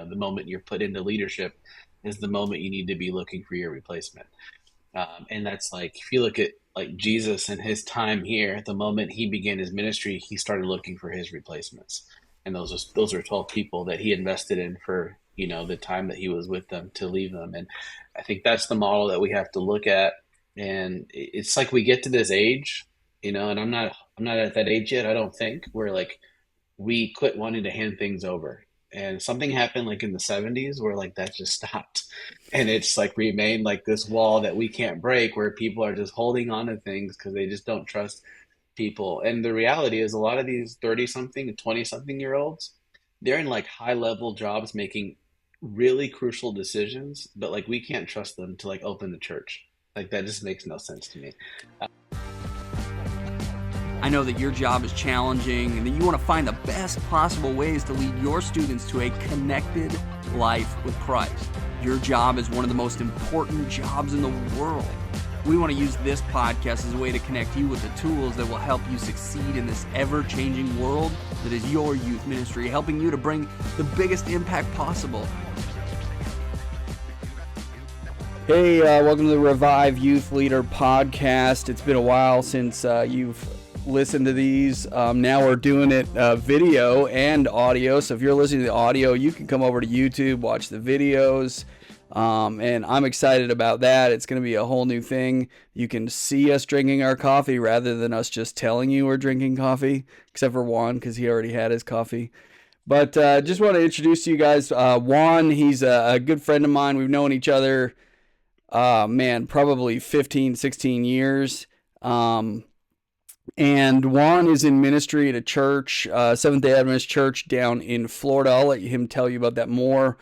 the moment you're put into leadership is the moment you need to be looking for your replacement. And that's like, if you look at like Jesus and his time here, the moment he began his ministry, he started looking for his replacements. And those are 12 people that he invested in for, the time that he was with them to leave them. And I think that's the model that we have to look at. And it's like we get to this age, and I'm not at that age yet, I don't think, where like we quit wanting to hand things over. And something happened like in the 70s where like that just stopped. And it's like remained like this wall that we can't break where people are just holding on to things because they just don't trust people. And the reality is a lot of these 30 something and 20 something year olds, they're in like high level jobs making really crucial decisions, but like we can't trust them to like open the church. Like that just makes no sense to me. I know that your job is challenging and that you want to find the best possible ways to lead your students to a connected life with Christ. Your job is one of the most important jobs in the world. We want to use this podcast as a way to connect you with the tools that will help you succeed in this ever-changing world that is your youth ministry, helping you to bring the biggest impact possible. Hey, welcome to the Revive Youth Leader Podcast. It's been a while since you've listened to these. Now we're doing it video and audio. So if you're listening to the audio, you can come over to YouTube, watch the videos. And I'm excited about that. It's going to be a whole new thing. You can see us drinking our coffee rather than us just telling you we're drinking coffee, except for Juan because he already had his coffee. But just want to introduce to you guys Juan. He's a good friend of mine. We've known each other, probably 15, 16 years. And Juan is in ministry at a church, Seventh-day Adventist church down in Florida. I'll let him tell you about that more.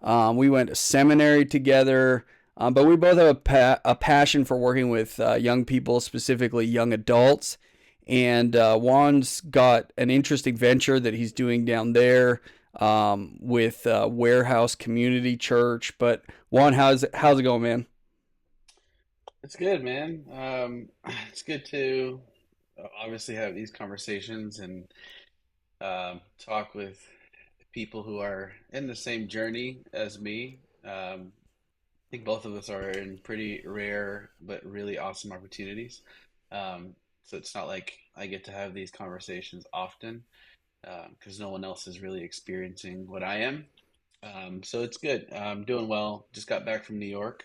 We went to seminary together, but we both have a passion for working with young people, specifically young adults. And Juan's got an interesting venture that he's doing down there with Warehouse Community Church. But Juan, how's it going, man? It's good, man. It's good to obviously have these conversations and talk with people who are in the same journey as me. I think both of us are in pretty rare but really awesome opportunities. So it's not like I get to have these conversations often because no one else is really experiencing what I am. So it's good. I'm doing well. Just got back from New York.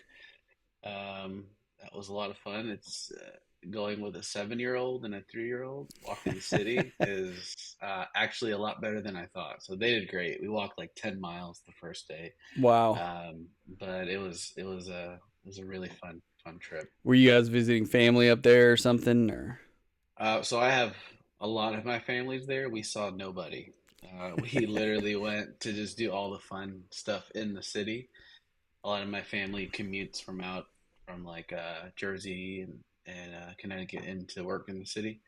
That was a lot of fun. It's going with a 7-year-old and a 3-year-old. Walking the city is actually a lot better than I thought. So they did great. We walked like 10 miles the first day, Wow. but it was a really fun trip. Were you guys visiting family up there or something? Or So I have a lot of my family's there. We saw nobody. We literally went to just do all the fun stuff in the city. A lot of my family commutes from out from like Jersey and Connecticut into work in the city.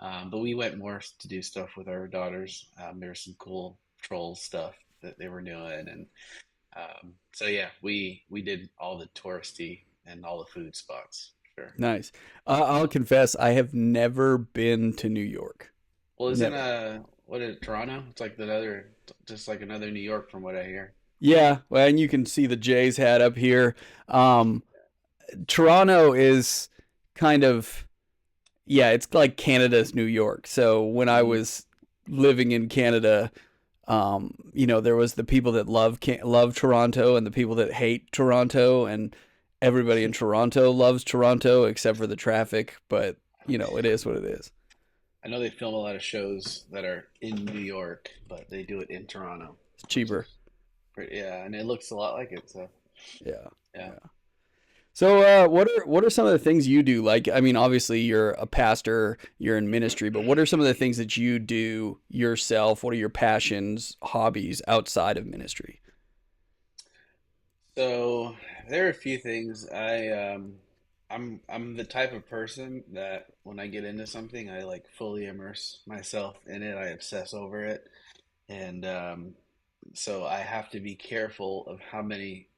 But we went more to do stuff with our daughters. There's some cool troll stuff that they were doing, and so yeah, we did all the touristy and all the food spots. Sure. nice. I'll confess, I have never been to New York. Well, isn't Never. what is it, Toronto? It's like another, just like another New York from what I hear. Yeah, well, and you can see the Jays hat up here. Um, Toronto is kind of, yeah, it's like Canada's New York. So when I Mm, was living in Canada, there was the people that love Toronto and the people that hate Toronto, and everybody in Toronto loves Toronto except for the traffic. But it is what it is. I know they film a lot of shows that are in New York, but they do it in Toronto, It's which cheaper. is pretty, yeah, and it looks a lot like it. So Yeah. yeah. Yeah. So, what are some of the things you do? Like, I mean, obviously you're a pastor, you're in ministry, but what are some of the things that you do yourself? What are your passions, hobbies outside of ministry? So there are a few things. I'm the type of person that when I get into something, I like fully immerse myself in it. I obsess over it, and so I have to be careful of how many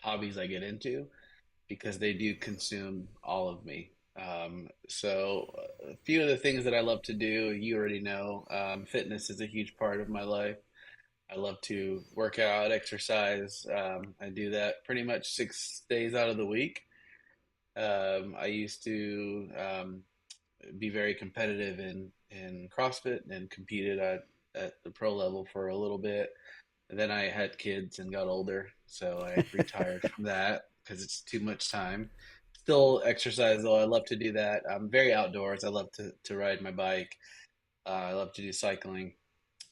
hobbies I get into because they do consume all of me. So a few of the things that I love to do, you already know, fitness is a huge part of my life. I love to work out, exercise. I do that pretty much 6 days out of the week. I used to be very competitive in CrossFit and competed at the pro level for a little bit. And then I had kids and got older, so I retired from that because it's too much time. Still exercise though. I love to do that. I'm very outdoors. I love to ride my bike. I love to do cycling.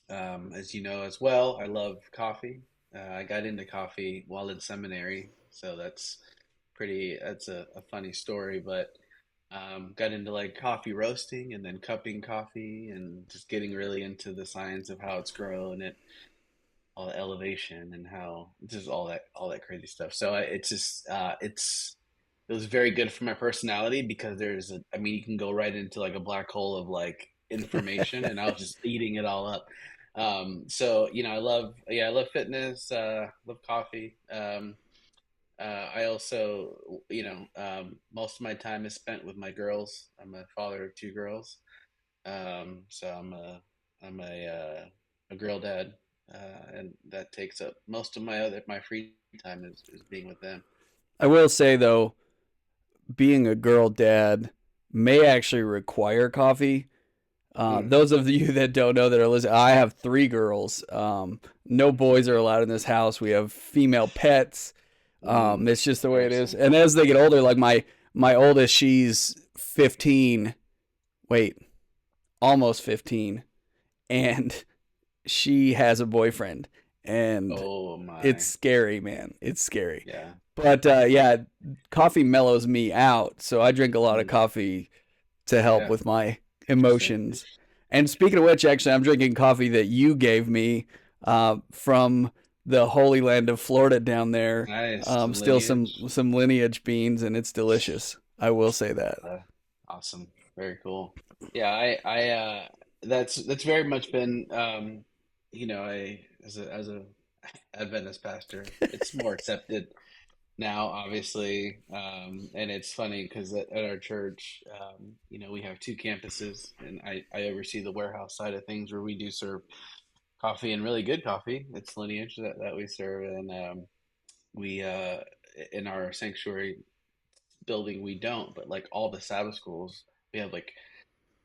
As you know as well, I love coffee. I got into coffee while in seminary, so that's a funny story, but got into like coffee roasting and then cupping coffee and just getting really into the science of how it's grown and all the elevation and how just all that crazy stuff. So it's just it was very good for my personality because I mean, you can go right into like a black hole of like information, and I was just eating it all up. So I love fitness, love coffee. I also, most of my time is spent with my girls. I'm a father of two girls, so I'm a girl dad, and that takes up most of my free time is being with them. I will say though, being a girl dad may actually require coffee. Mm, Those of you that don't know that are listening, I have three girls. No boys are allowed in this house. We have female pets. It's just the way it is. interesting. And as they get older, like my oldest, she's 15. Wait, almost 15, and she has a boyfriend, and Oh it's my, scary, man. It's scary. yeah. But yeah, coffee mellows me out, so I drink a lot of Mm, coffee to help yeah, with my interesting. emotions. And speaking of which, actually, I'm drinking coffee that you gave me from the holy land of Florida down there. Nice. Some Still lineage. some lineage beans, and it's delicious. I will say that. Uh, awesome. Very cool. Yeah, that's very much been, I as a Adventist pastor, it's more accepted now, obviously. And it's funny because at our church, we have two campuses, and I oversee the warehouse side of things where we do serve coffee and really good coffee. It's lineage that we serve, and we in our sanctuary building we don't, but like all the Sabbath schools, we have like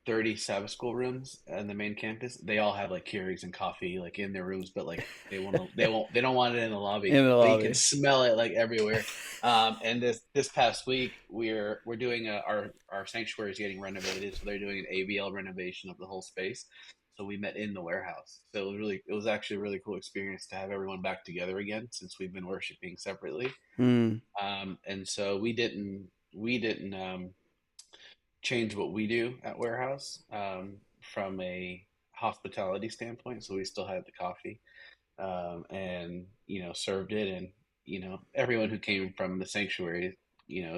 30 Sabbath school rooms on the main campus. They all have like Keurigs and coffee like in their rooms, but like they don't want it in the lobby, In the but you can lobby. smell it like everywhere. And this past week we're doing our sanctuary is getting renovated, so they're doing an ABL renovation of the whole space. So we met in the warehouse. So it was actually a really cool experience to have everyone back together again since we've been worshiping separately. Mm. And so we didn't change what we do at warehouse from a hospitality standpoint. So we still had the coffee, and served it, and everyone who came from the sanctuary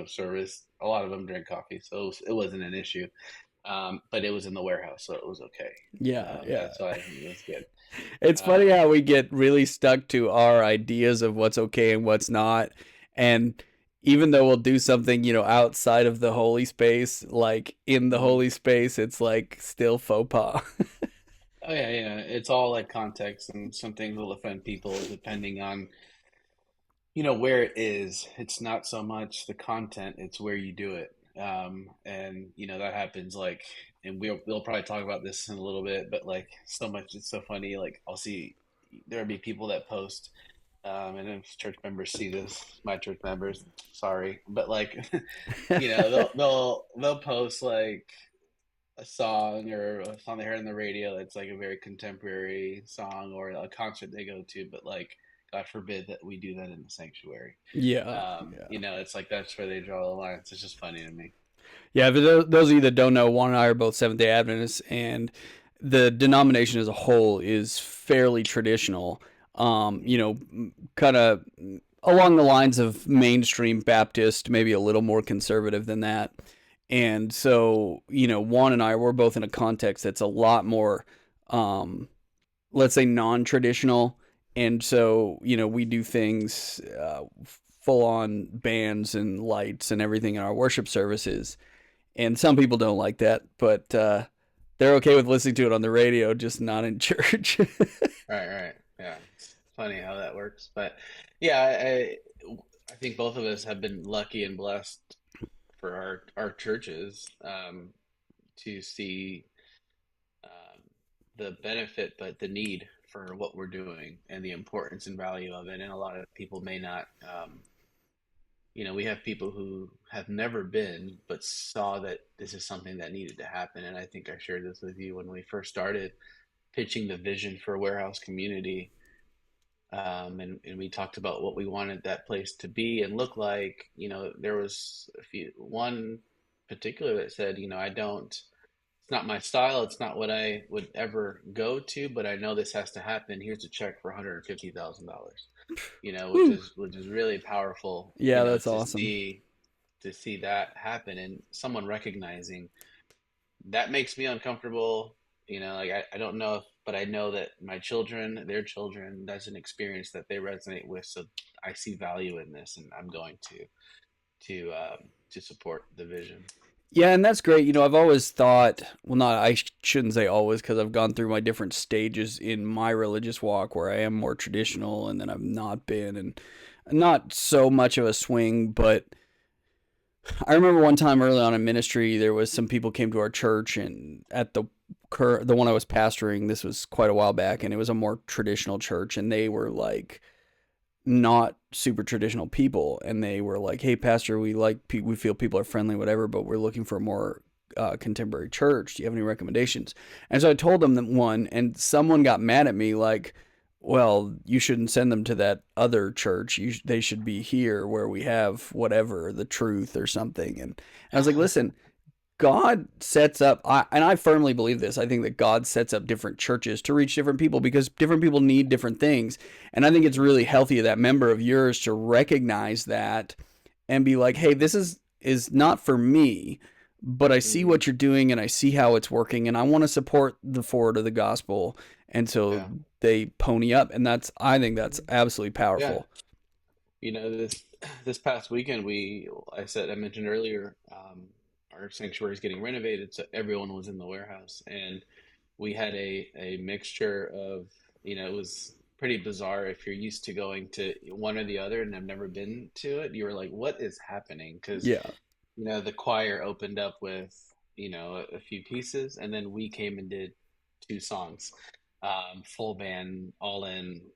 service, a lot of them drank coffee, so it wasn't an issue. But it was in the warehouse, so it was okay. Yeah, yeah. That's why it was good. It's funny Um, how we get really stuck to our ideas of what's okay and what's not. And even though we'll do something, outside of the holy space, like in the mhm. holy space, it's like still faux pas. Oh yeah, yeah. It's all like context, and some things will offend people depending on where it is. It's not so much the content, it's where you do it. And that happens like, and we'll probably talk about this in a little bit, but like so much, it's so funny. Like I'll see there'll be people that post, and if church members see this, my church members, sorry, but like they'll post like a song or a song they heard on the radio that's like a very contemporary song or a concert they go to, but like God forbid that we do that in the sanctuary. Yeah, yeah. It's like that's where they draw the lines. It's just funny to me. Yeah, for those of you that don't know, Juan and I are both Seventh day Adventists, and the denomination as a whole is fairly traditional. Kind of along the lines of mainstream Baptist, maybe a little more conservative than that. And so, Juan and I, we're both in a context that's a lot more, um, let's say, non traditional. And so, we do things full on bands and lights and everything in our worship services. And some people don't like that, but they're okay with listening to it on the radio, just not in church. Right, right, yeah. funny how that works. But yeah, I think both of us have been lucky and blessed for our churches to see um, the benefit, but the need for what we're doing and the importance and value of it. And a lot of people may not. We have people who have never been, but saw that this is something that needed to happen. And I think I shared this with you when we first started pitching the vision for Warehouse Community. And we talked about what we wanted that place to be and look like. There was one particular that said, it's not my style. It's not what I would ever go to, but I know this has to happen. Here's a check for $150,000, Whew. which is really powerful, Yeah, that's to awesome. see that happen and someone recognizing that makes me uncomfortable. Like I don't know if, but I know that my children, their children, that's an experience that they resonate with. So I see value in this, and I'm going to support the vision. Yeah, and that's great. I've always thought, well, not, I shouldn't say always, because I've gone through my different stages in my religious walk where I am more traditional and then I've not been, and not so much of a swing. But I remember one time early on in ministry, there was some people came to our church, and at the one I was pastoring, this was quite a while back, and it was a more traditional church, and they were like not super traditional people, and they were like, "Hey, pastor, we feel people are friendly, whatever, but we're looking for a more contemporary church. Do you have any recommendations?" And so I told them that one, and someone got mad at me, like, "Well, you shouldn't send them to that other church. They should be here where we have whatever the truth or something." And I was like, "Listen, God sets up, and I firmly believe this. I think that God sets up different churches to reach different people because different people need different things. And I think it's really healthy of that member of yours to recognize that and be like, hey, this is not for me, but I see Hmm. what you're doing and I see how it's working, and I want to support the forward of the gospel." And so Yeah. they pony up, and I think that's absolutely Yeah. powerful. This past weekend, I mentioned earlier, our sanctuary is getting renovated, so everyone was in the warehouse, and we had a mixture of, it was pretty bizarre. If you're used to going to one or the other and have never been to it, you were like, what is happening? Because, Yeah. the choir opened up with, a few pieces, and then we came and did two songs, full band, all in,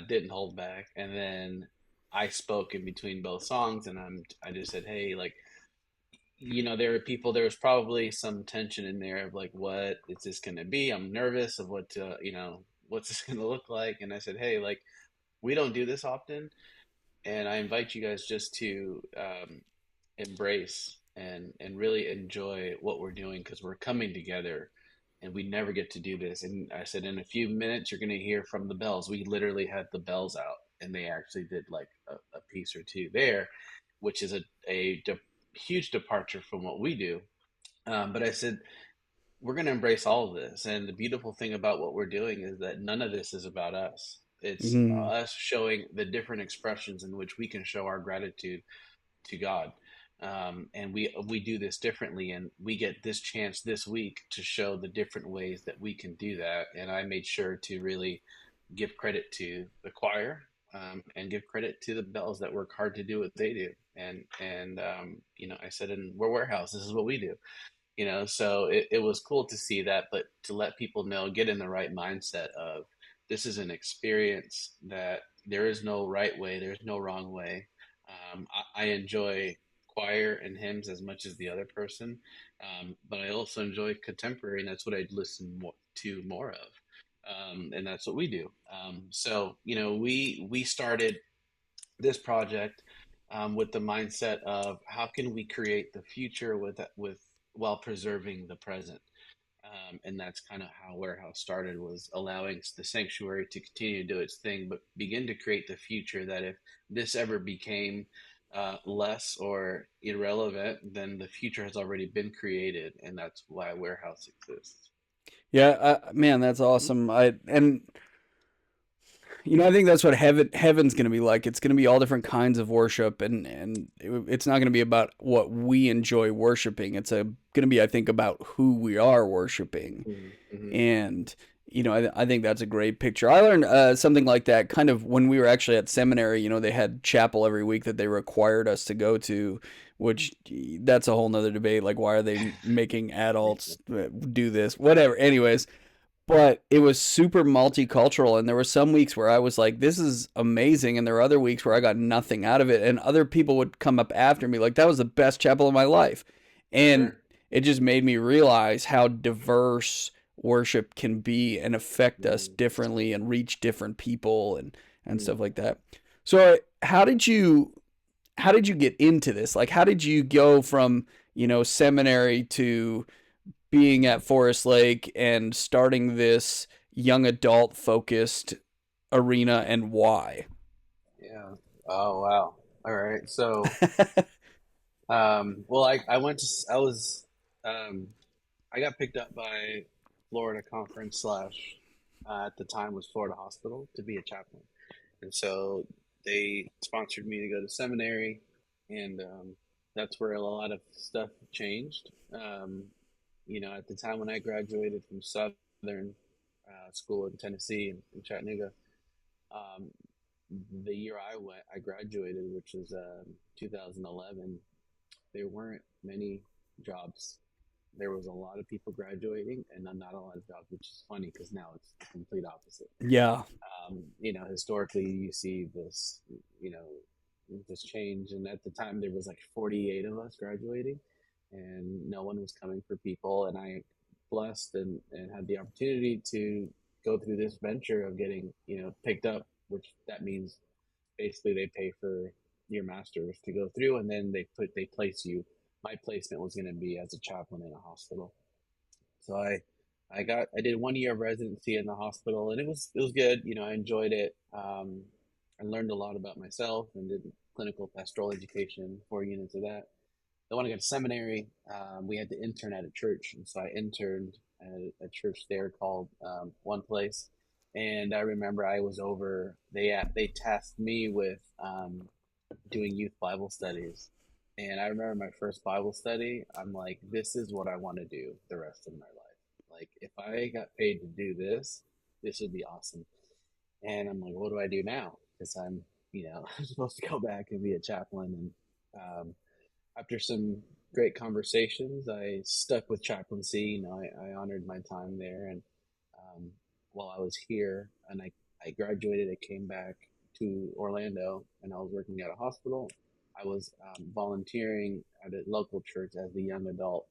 didn't hold back. And then I spoke in between both songs, and I just said, hey, like, there was probably some tension in there of like, what is this going to be? I'm nervous of what's this going to look like. And I said, hey, like, we don't do this often. And I invite you guys just to embrace and really enjoy what we're doing because we're coming together and we never get to do this. And I said, in a few minutes, you're going to hear from the bells. We literally had the bells out and they actually did like a piece or two there, which is a huge departure from what we do. But I said, we're going to embrace all of this. And the beautiful thing about what we're doing is that none of this is about us. It's Mm. us showing the different expressions in which we can show our gratitude to God. And we do this differently, and we get this chance this week to show the different ways that we can do that. And I made sure to really give credit to the choir, and give credit to the bells that work hard to do what they do. And I said, "And we're warehouse. This is what we do." So it was cool to see that, but to let people know, get in the right mindset of this is an experience that there is no right way, there's no wrong way. I enjoy choir and hymns as much as the other person, but I also enjoy contemporary, and that's what I listen to more of. And that's what we do. So we started this project with the mindset of how can we create the future with while preserving the present. And that's kind of how Warehouse started, was allowing the sanctuary to continue to do its thing, but begin to create the future that if this ever became less or irrelevant, then the future has already been created, and that's why Warehouse exists. Yeah, man, that's awesome. I think that's what heaven's going to be like. It's going to be all different kinds of worship, and it's not going to be about what we enjoy worshiping. It's going to be, I think, about who we are worshiping. Mm-hmm. And I think that's a great picture. I learned something like that kind of when we were actually at seminary. They had chapel every week that they required us to go to, which that's a whole nother debate. Like, why are they making adults do this? Whatever. Anyways, but it was super multicultural, and there were some weeks where I was like, this is amazing, and there were other weeks where I got nothing out of it, and other people would come up after me like, that was the best chapel of my life. And Sure. it just made me realize how diverse worship can be and affect us Mm, differently and reach different people and mm. stuff like that. So how did you get into this? Like, how did you go from, seminary to being at Forest Lake and starting this young adult focused arena, and why? Yeah. Oh, wow. All right. So, well, I went to, I was, um, I got picked up by Florida Conference slash, at the time was Florida Hospital to be a chaplain. And so they sponsored me to go to seminary, and that's where a lot of stuff changed. At the time when I graduated from Southern School in Tennessee in Chattanooga, um, the year I graduated, which was 2011, there weren't many jobs. There was a lot of people graduating and not a lot of jobs, which is funny because now it's the complete opposite. Yeah. Historically, you see this, you know, this change, and at the time there was like 48 of us graduating, and no one was coming for people, and I blessed and had the opportunity to go through this venture of getting, picked up, which that means basically they pay for your master's to go through, and then they place you. My placement was going to be as a chaplain in a hospital. So I did 1 year of residency in the hospital, and it was good. I enjoyed it. I learned a lot about myself and did clinical pastoral education, 4 units of that. Then when I got to seminary, we had to intern at a church, and so I interned at a church there called One Place. And I remember I was over. They tasked me with doing youth Bible studies. And I remember my first Bible study, I'm like, this is what I want to do the rest of my life. Like, if I got paid to do this, this would be awesome. And I'm like, what do I do now? Because I'm supposed to go back and be a chaplain. And after some great conversations, I stuck with chaplaincy. I honored my time there. And um, while I was here, and I graduated, I came back to Orlando, and I was working at a hospital. I was volunteering at a local church as the young adult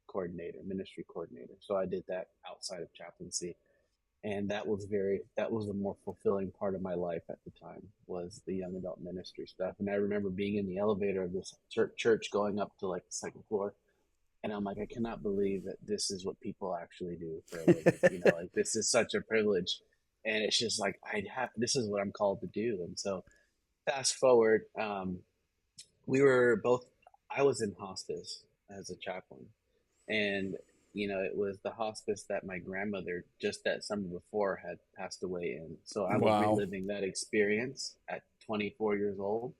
coordinator, ministry coordinator. So I did that outside of chaplaincy, and that was the more fulfilling part of my life at the time, was the young adult ministry stuff. And I remember being in the elevator of this church going up to like the second floor, and I'm like, I cannot believe that this is what people actually do for a living. Like, this is such a privilege, and it's just like, this is what I'm called to do. And so fast forward, we were both. I was in hospice as a chaplain, and it was the hospice that my grandmother just that summer before had passed away in. So I was Wow. reliving that experience at 24 years old,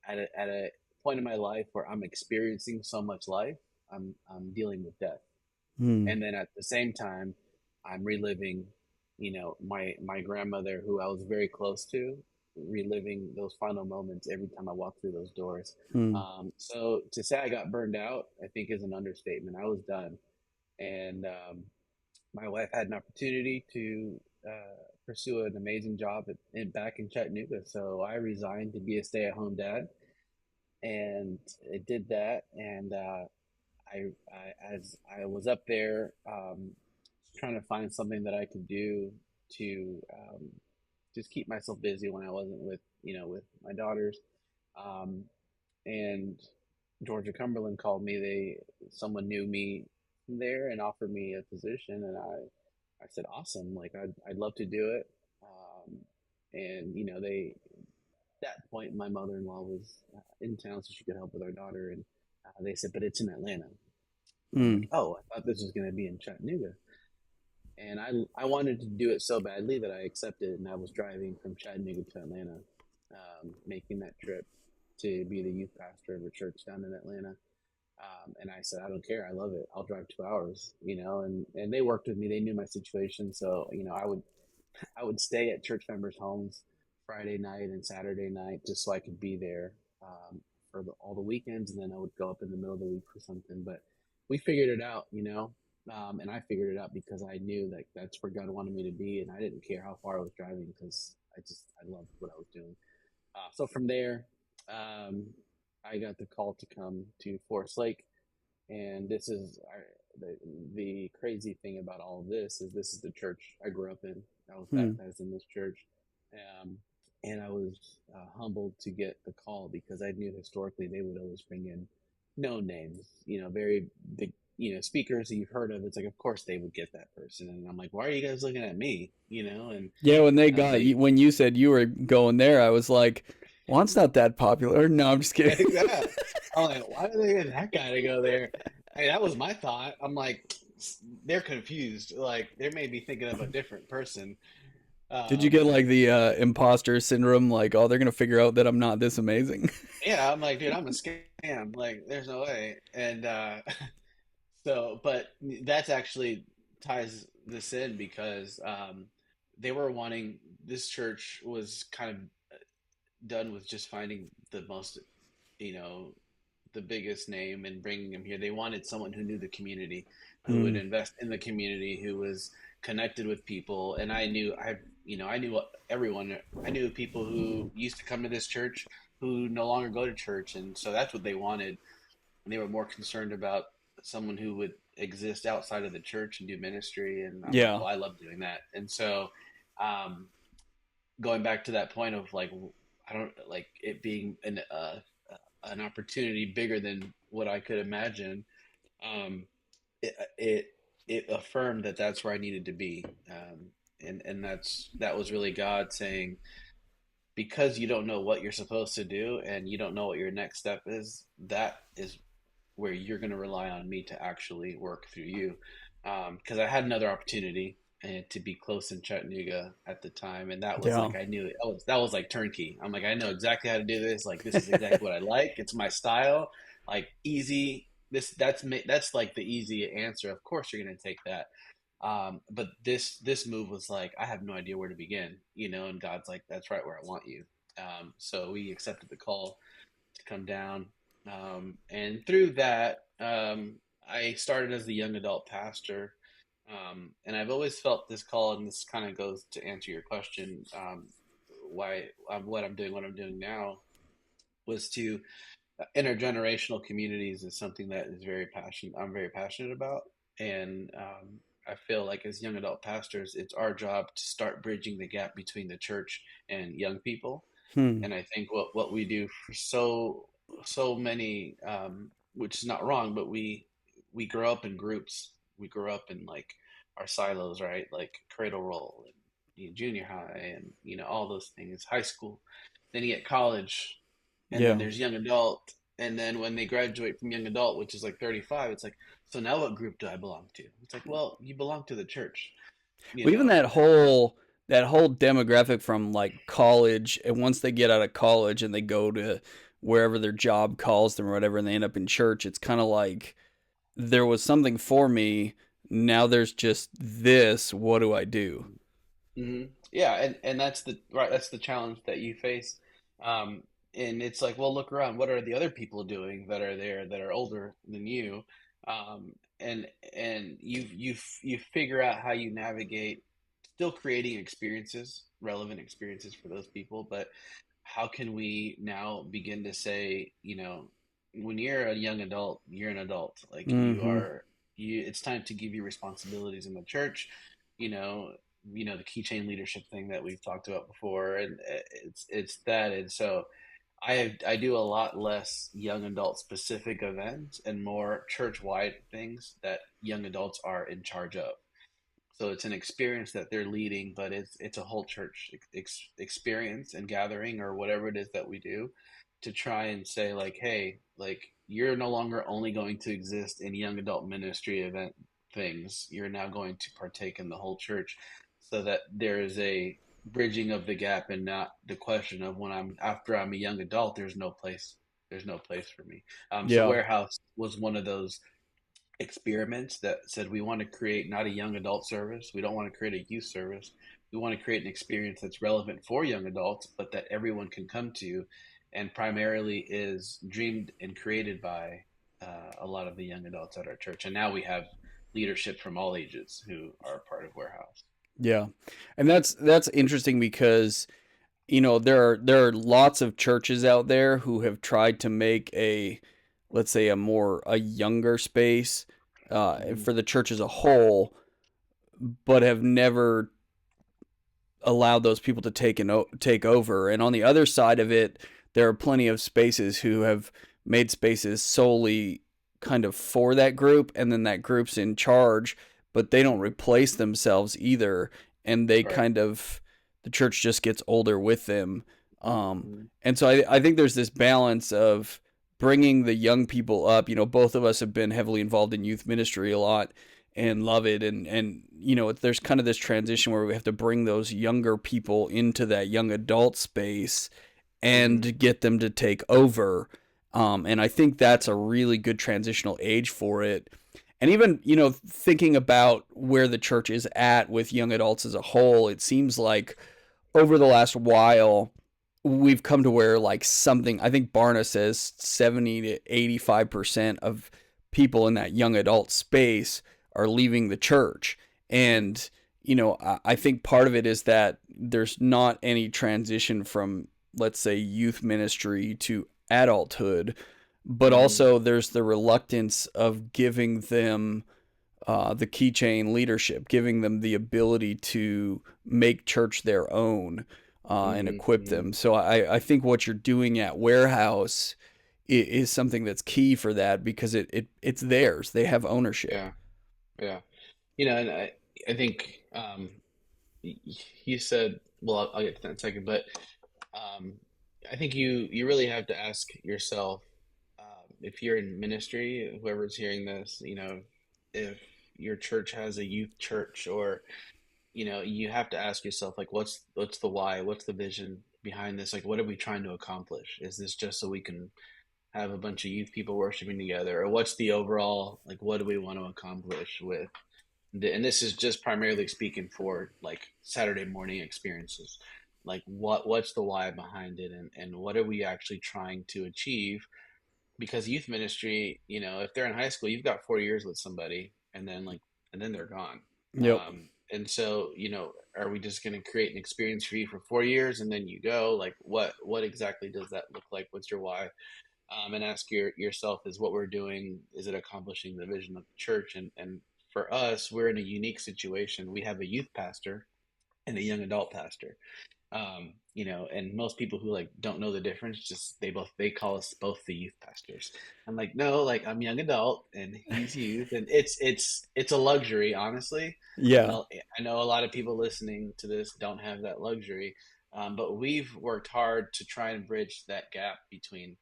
at a point in my life where I'm experiencing so much life. I'm dealing with death, Hmm. and then at the same time, I'm reliving, my grandmother, who I was very close to, reliving those final moments every time I walk through those doors. Hmm. So to say I got burned out, I think is an understatement. I was done, and my wife had an opportunity to pursue an amazing job back in Chattanooga. So I resigned to be a stay-at-home dad, and I did that. And as I was up there, trying to find something that I could do to just keep myself busy when I wasn't with my daughters. Um, and Georgia Cumberland called me. Someone knew me there and offered me a position, and I said, awesome. Like, I'd love to do it. And they that point my mother-in-law was in town so she could help with our daughter, and they said, but it's in Atlanta. And I'm like, Hmm. oh, I thought this was going to be in Chattanooga. And I wanted to do it so badly that I accepted, and I was driving from Chattanooga to Atlanta, making that trip to be the youth pastor of a church down in Atlanta. And I said, I don't care. I love it. I'll drive 2 hours, and they worked with me. They knew my situation. So, I would stay at church members' homes Friday night and Saturday night just so I could be there for all the weekends, and then I would go up in the middle of the week for something. But we figured it out, and I figured it out because I knew that that's where God wanted me to be, and I didn't care how far I was driving because I loved what I was doing. So from there, um, I got the call to come to Forest Lake, and the crazy thing about all of this is the church I grew up in. I was Hmm. baptized in this church, um, and I was humbled to get the call because I knew historically they would always bring in known names, very big, speakers that you've heard of. It's like, of course they would get that person, and I'm like, why are you guys looking at me? And Yeah, when they I was got like, you, when you said you were going there, I was like, Juan's not that popular. No, I'm just kidding. yeah. I'm like, why do they get that guy to go there? Hey, that was my thought. I'm like, they're confused. Like, they may be thinking of a different person. Did you get Um, like the imposter syndrome? Like, oh, they're gonna figure out that I'm not this amazing. yeah, I'm like, dude, I'm a scam. Like, there's no way. And but that's actually ties this in because they were wanting this church was kind of done with just finding the most, you know, the biggest name and bringing him here. They wanted someone who knew the community, who would Hmm. invest in the community, who was connected with people. And I knew everyone. I knew people who used to come to this church who no longer go to church, and so that's what they wanted. And they were more concerned about someone who would exist outside of the church and do ministry. And I'm like, Yeah. well, I love doing that. And so, um, going back to that point of like, I don't like it being an opportunity bigger than what I could imagine. Um, it, it it affirmed that that's where I needed to be, and that was really God saying, because you don't know what you're supposed to do and you don't know what your next step is, that is where you're going to rely on me to actually work through you. Because I had another opportunity and to be close in Chattanooga at the time, and that was Yeah. like I knew it. That was like turnkey. I'm like, I know exactly how to do this. Like, this is exactly what I like. It's my style. Like, easy. That's like the easy answer. Of course, you're gonna take that. But this move was like, I have no idea where to begin, and God's like, that's right where I want you. So we accepted the call to come down. And through that, I started as the young adult pastor. And I've always felt this call, and this kind of goes to answer your question, why what I'm doing now was to intergenerational communities is something that is I'm very passionate about. And I feel like as young adult pastors, it's our job to start bridging the gap between the church and young people. Hmm. And I think what we do for so many, which is not wrong, but we grow up in groups. We grow up in like our silos, right? Like cradle roll and junior high, and all those things. High school, then you get college, and then Yeah. there's young adult, and then when they graduate from young adult, which is like 35, it's like, so now what group do I belong to? It's like, well, you belong to the church, you Well, even know. that whole demographic from like college, and once they get out of college and they go to wherever their job calls them or whatever, and they end up in church, it's kind of like there was something for me. Now there's just this. What do I do? Yeah, and that's the right. That's the challenge that you face. And it's like, well, look around. What are the other people doing that are there that are older than you? Um, and you figure out how you navigate, still creating experiences, relevant experiences for those people. But how can we now begin to say, when you're a young adult, you're an adult. Like, you Mm-hmm. are you. It's time to give you responsibilities in the church. You know, the keychain leadership thing that we've talked about before, and it's that. And so I do a lot less young adult specific events and more church wide things that young adults are in charge of. So it's an experience that they're leading, but it's a whole church experience and gathering, or whatever it is that we do, to try and say like, hey, like, you're no longer only going to exist in young adult ministry event things. You're now going to partake in the whole church, so that there is a bridging of the gap, and not the question of, when I'm after I'm a young adult, there's no place. There's no place for me. So Yeah. Warehouse was one of those experiments that said we want to create not a young adult service. We don't want to create a youth service. We want to create an experience that's relevant for young adults, but that everyone can come to, and primarily is dreamed and created by a lot of the young adults at our church. And now we have leadership from all ages who are part of Warehouse. Yeah. And that's interesting because there are lots of churches out there who have tried to make a, let's say, a younger space Mm-hmm. for the church as a whole, but have never allowed those people to take over. And on the other side of it, there are plenty of spaces who have made spaces solely kind of for that group, and then that group's in charge, but they don't replace themselves either, and they Right. kind of the church just gets older with them. Mm-hmm. And so I think there's this balance of bringing the young people up. Both of us have been heavily involved in youth ministry a lot and love it, and there's kind of this transition where we have to bring those younger people into that young adult space Mm-hmm. and get them to take over. And I think that's a really good transitional age for it. And even, thinking about where the church is at with young adults as a whole, it seems like over the last while, we've come to where, like, something, I think Barna says 70 to 85% of people in that young adult space are leaving the church. And, I think part of it is that there's not any transition from, let's say, youth ministry to adulthood, but Mm-hmm. also there's the reluctance of giving them the keychain leadership, giving them the ability to make church their own and equip Mm-hmm. them. So I think what you're doing at Warehouse is something that's key for that because it's theirs. They have ownership. Yeah. Yeah. And I think you said, well, I'll get to that in a second, but um, I think you really have to ask yourself, if you're in ministry, whoever's hearing this, if your church has a youth church, or you have to ask yourself, like, what's the why, what's the vision behind this? Like, what are we trying to accomplish? Is this just so we can have a bunch of youth people worshiping together, or what's the overall, like, what do we want to accomplish with and this is just primarily speaking for like Saturday morning experiences. Like, what's the why behind it, and what are we actually trying to achieve? Because youth ministry, if they're in high school, you've got 4 years with somebody, and then they're gone. Yep. And so, are we just going to create an experience for you for 4 years and then you go? Like, what exactly does that look like? What's your why? And ask yourself, is what we're doing, is it accomplishing the vision of the church? And for us, we're in a unique situation. We have a youth pastor and a young adult pastor. And most people who like don't know the difference, just they call us both the youth pastors. I'm like, no, like, I'm young adult and he's youth, and it's a luxury, honestly. And Yeah. I know a lot of people listening to this don't have that luxury, but we've worked hard to try and bridge that gap between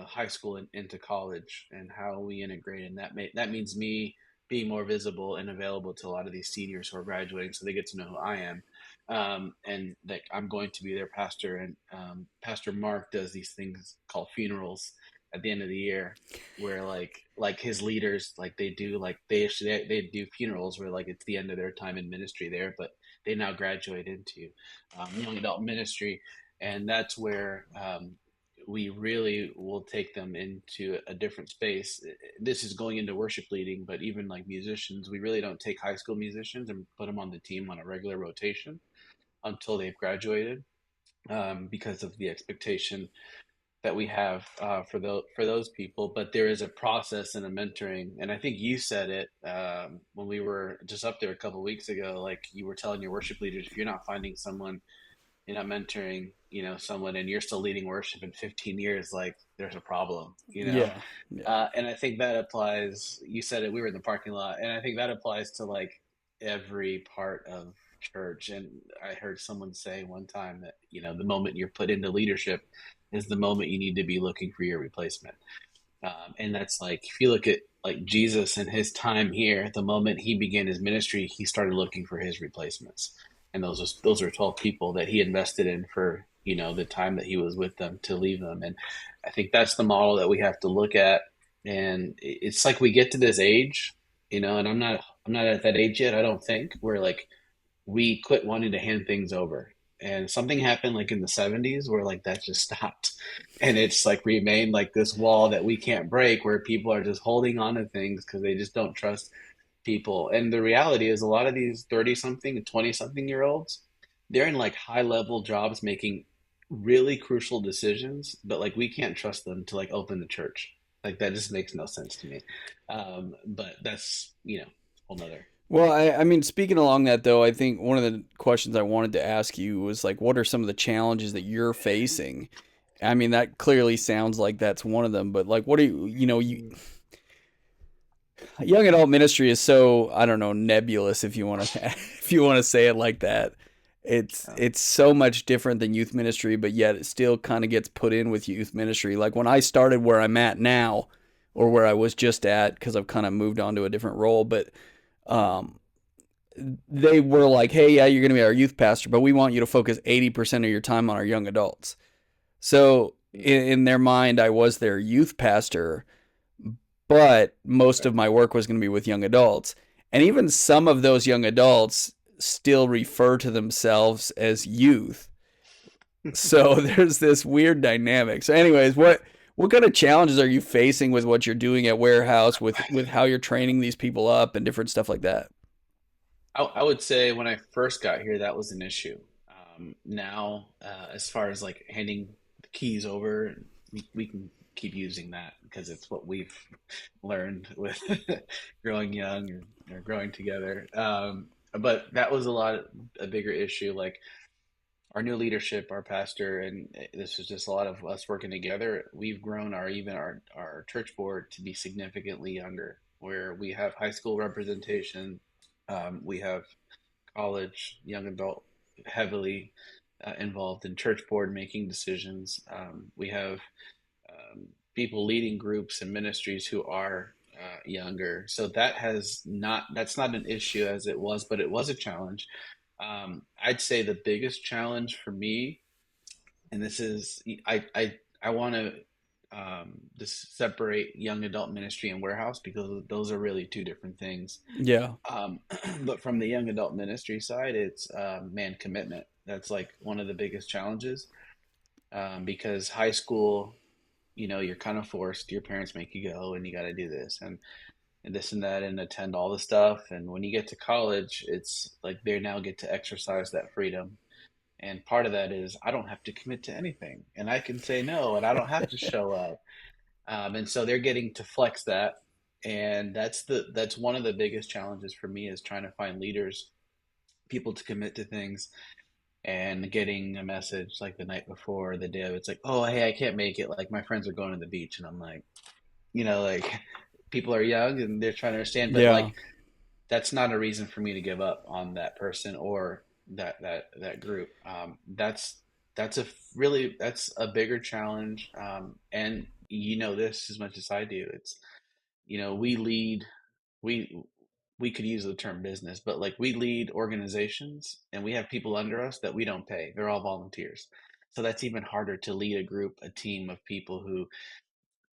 high school and into college, and how we integrate. And that means me being more visible and available to a lot of these seniors who are graduating, so they get to know who I am, and that I'm going to be their pastor. And Pastor Mark does these things called funerals at the end of the year, where like his leaders, like, they do funerals where, like, it's the end of their time in ministry there, but they now graduate into young adult ministry. And that's where we really will take them into a different space. This is going into worship leading, but even like musicians, we really don't take high school musicians and put them on the team on a regular rotation until they've graduated, because of the expectation that we have for those people. But there is a process and a mentoring, and I think you said it when we were just up there a couple of weeks ago. Like, you were telling your worship leaders, if you're not finding someone, you're not mentoring, someone, and you're still leading worship in 15 years, like, there's a problem. Yeah. Yeah. And I think that applies. You said it, we were in the parking lot, and I think that applies to like every part of church. And I heard someone say one time that, the moment you're put into leadership is the moment you need to be looking for your replacement. And that's like, if you look at like Jesus and his time here, the moment he began his ministry, he started looking for his replacements. And those are 12 people that he invested in for the time that he was with them to leave them. And I think that's the model that we have to look at. And it's like we get to this age, and I'm not at that age yet, I don't think, where like we quit wanting to hand things over. And something happened like in the 70s where like that just stopped. And it's like remained like this wall that we can't break where people are just holding on to things because they just don't trust people. And the reality is a lot of these 30 something and 20 something year olds, they're in like high level jobs making really crucial decisions, but like we can't trust them to like open the church. Like that just makes no sense to me. But that's, whole nother. Well, I mean, speaking along that though, I think one of the questions I wanted to ask you was like, what are some of the challenges that you're facing? I mean, that clearly sounds like that's one of them, but like, what are young adult ministry is so, I don't know, nebulous if you want to, if you want to say it like that. It's so much different than youth ministry, but yet it still kind of gets put in with youth ministry. Like when I started where I'm at now, or where I was just at, because I've kind of moved on to a different role, but um, they were like, hey, yeah, you're going to be our youth pastor, but we want you to focus 80% of your time on our young adults. So in their mind, I was their youth pastor, but most Right. of my work was going to be with young adults. And even some of those young adults still refer to themselves as youth. So there's this weird dynamic. So, anyways, what kind of challenges are you facing with what you're doing at Warehouse, with how you're training these people up and different stuff like that? I would say when I first got here, that was an issue. Now, as far as like handing the keys over, we can keep using that because it's what we've learned with growing young or growing together. But that was a bigger issue. Like our new leadership, our pastor, and this is just a lot of us working together. We've grown our church board to be significantly younger, where we have high school representation. We have college, young adult, heavily involved in church board making decisions. We have people leading groups and ministries who are younger. So that's not an issue as it was, but it was a challenge. I'd say the biggest challenge for me, and this is I want to just separate young adult ministry and warehouse because those are really two different things. Yeah. Um, but from the young adult ministry side, it's man commitment. That's like one of the biggest challenges because high school, you're kind of forced. Your parents make you go, and you got to do this and this and that, and attend all the stuff. And when you get to college, it's like they now get to exercise that freedom. And part of that is I don't have to commit to anything, and I can say no, and I don't have to show up. And so they're getting to flex that, and that's one of the biggest challenges for me is trying to find leaders, people to commit to things, and getting a message like the night before the day of, it's like, oh hey, I can't make it. Like my friends are going to the beach, and I'm like, like people are young and they're trying to understand, but Yeah. like that's not a reason for me to give up on that person or that group. That's a bigger challenge. And this as much as I do. It's we lead we we could use the term business, but like we lead organizations and we have people under us that we don't pay. They're all volunteers. So that's even harder to lead a group, a team of people who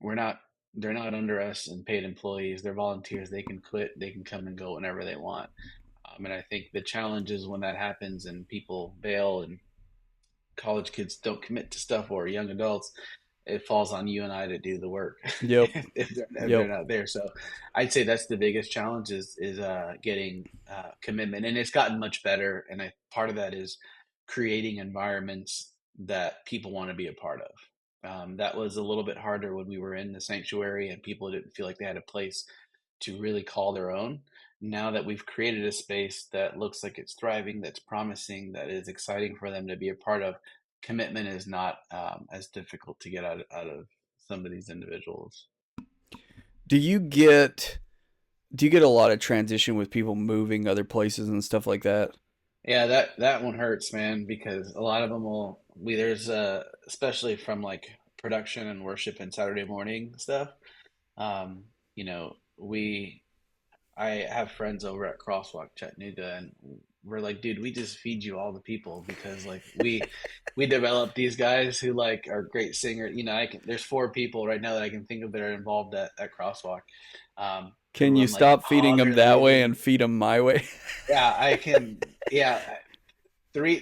we're not they're not under us and paid employees. They're volunteers. They can quit, they can come and go whenever they want. And I think the challenge is when that happens and people bail and college kids don't commit to stuff or young adults, it falls on you and I to do the work Yep. if they're Yep. not there. So I'd say that's the biggest challenge is getting commitment, and it's gotten much better. And part of that is creating environments that people want to be a part of. That was a little bit harder when we were in the sanctuary and people didn't feel like they had a place to really call their own. Now that we've created a space that looks like it's thriving, that's promising, that is exciting for them to be a part of, commitment is not as difficult to get out of some of these individuals. Do you get do you get a lot of transition with people moving other places and stuff like that? Yeah, that one hurts, man, because a lot of them will we there's especially from like production and worship and Saturday morning stuff. We I have friends over at Crosswalk Chattanooga, and we're like, dude, we just feed you all the people because like we developed these guys who like are great singers. You know, there's 4 people right now that I can think of that are involved at Crosswalk. Can Who you I'm like, stop feeding oh, them they're that way living. and feed them my way? Yeah, I can. Yeah,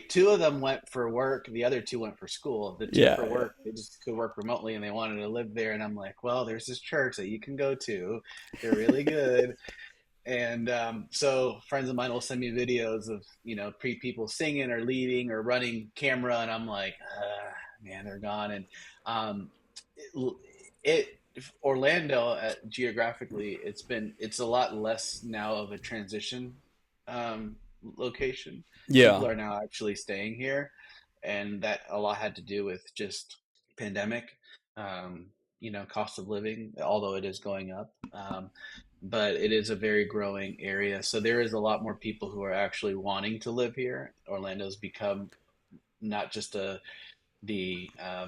two of them went for work. The other two went for school. The two Yeah, for yeah. work, they just could work remotely and they wanted to live there. And I'm like, well, there's this church that you can go to. They're really good. And so friends of mine will send me videos of people singing or leading or running camera, and I'm like, man, they're gone. And um, it Orlando geographically, it's a lot less now of a transition location. People Yeah. are now actually staying here, and that a lot had to do with just pandemic. Um, cost of living, although it is going up. But it is a very growing area. So there is a lot more people who are actually wanting to live here. Orlando's become not just the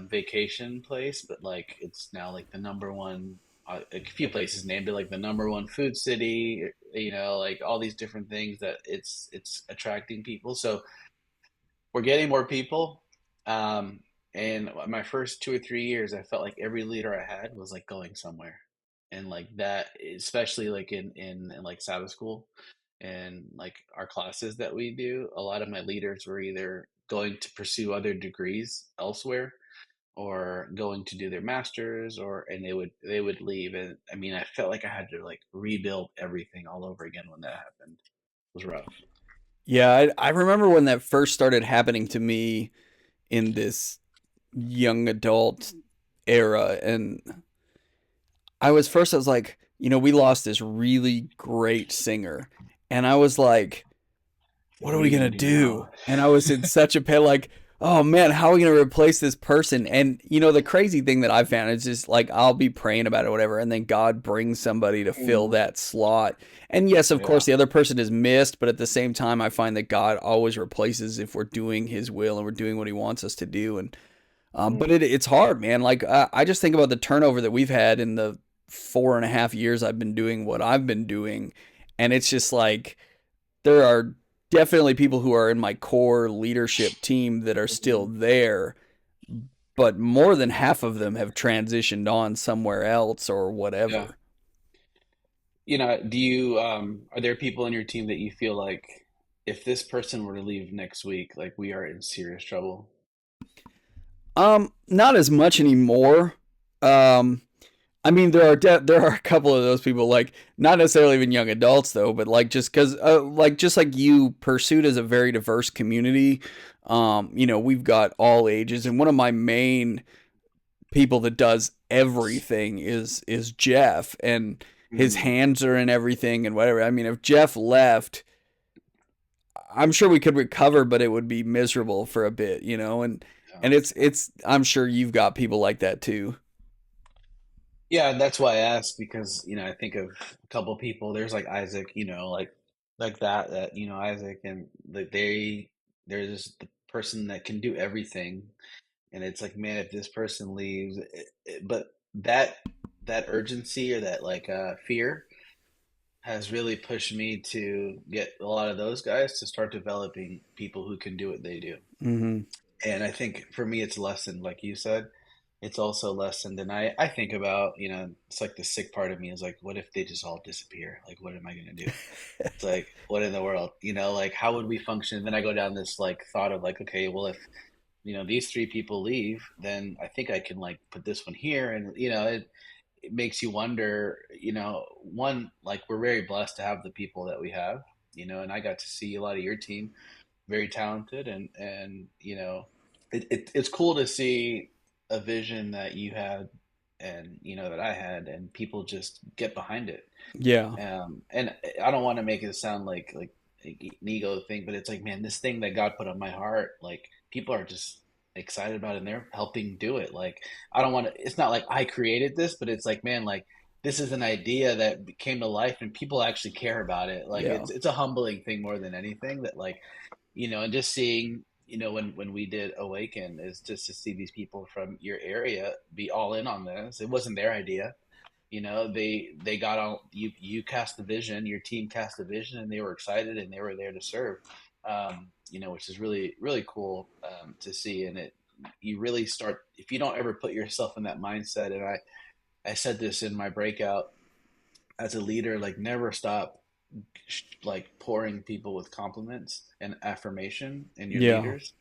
vacation place, but like it's now like the number one. A few places named it like the number one food city. Like all these different things that it's attracting people. So we're getting more people. Um, and my first 2 or 3 years, I felt like every leader I had was like going somewhere, and like that, especially like in like Sabbath school and like our classes that we do, a lot of my leaders were either going to pursue other degrees elsewhere or going to do their masters, or and they would leave. And I mean, I felt like I had to like rebuild everything all over again when that happened. It was rough. Yeah, I remember when that first started happening to me in this young adult era. And I was like, we lost this really great singer. And I was like, what What are are we you gonna gonna do do? now? And I was in such a pit, like, oh man, how are we gonna replace this person? And the crazy thing that I found is just like I'll be praying about it or whatever, and then God brings somebody to fill Mm, that slot. And yes, of yeah. course, the other person is missed, but at the same time, I find that God always replaces if we're doing His will and we're doing what He wants us to do. And but Mm, it's hard, man. Like I just think about the turnover that we've had in the 4.5 years I've been doing what I've been doing, and it's just like there are definitely people who are in my core leadership team that are still mhm, there, but more than half of them have transitioned on somewhere else or yeah. whatever. Do you are there people in your team that you feel like if this person were to leave next week, like we are in serious trouble? Not as much anymore. Um, I mean, there are a couple of those people, like not necessarily even young adults though, but like just because, like just like you, Pursuit is a very diverse community. We've got all ages, and one of my main people that does everything is Jeff, and his Mm, hands are in everything and whatever. I mean, if Jeff left, I'm sure we could recover, but it would be miserable for a bit, and yeah. it's I'm sure you've got people like that too. Yeah, that's why I asked because, I think of a couple people. There's like Isaac, like that Isaac, and like there's the person that can do everything, and it's like, man, if this person leaves, but that urgency or that like fear has really pushed me to get a lot of those guys to start developing people who can do what they do. Mm-hmm. And I think for me, it's lessened, like you said, it's also lessened. And I think about, it's like the sick part of me is like, what if they just all disappear? Like, what am I going to do? It's like, what in the world? Like, how would we function? And then I go down this like thought of like, okay, well, if, these 3 people leave, then I think I can like put this one here. And, it makes you wonder, one, like we're very blessed to have the people that we have, and I got to see a lot of your team, very talented, and it's cool to see a vision that you had and that I had, and people just get behind it. Yeah. And I don't want to make it sound like an ego thing, but it's like, man, this thing that God put on my heart, like people are just excited about it and they're helping do it. Like I don't want to. It's not like I created this, but it's like, man, like this is an idea that came to life and people actually care about it. Like Yeah. it's a humbling thing more than anything that like and just seeing when we did Awaken is just to see these people from your area be all in on this. It wasn't their idea. They got on. You cast the vision, your team cast the vision, and they were excited and they were there to serve. which is really really cool to see. And it you really start if you don't ever put yourself in that mindset. And I said this in my breakout as a leader, like never stop like pouring people with compliments and affirmation in your Yeah. leaders.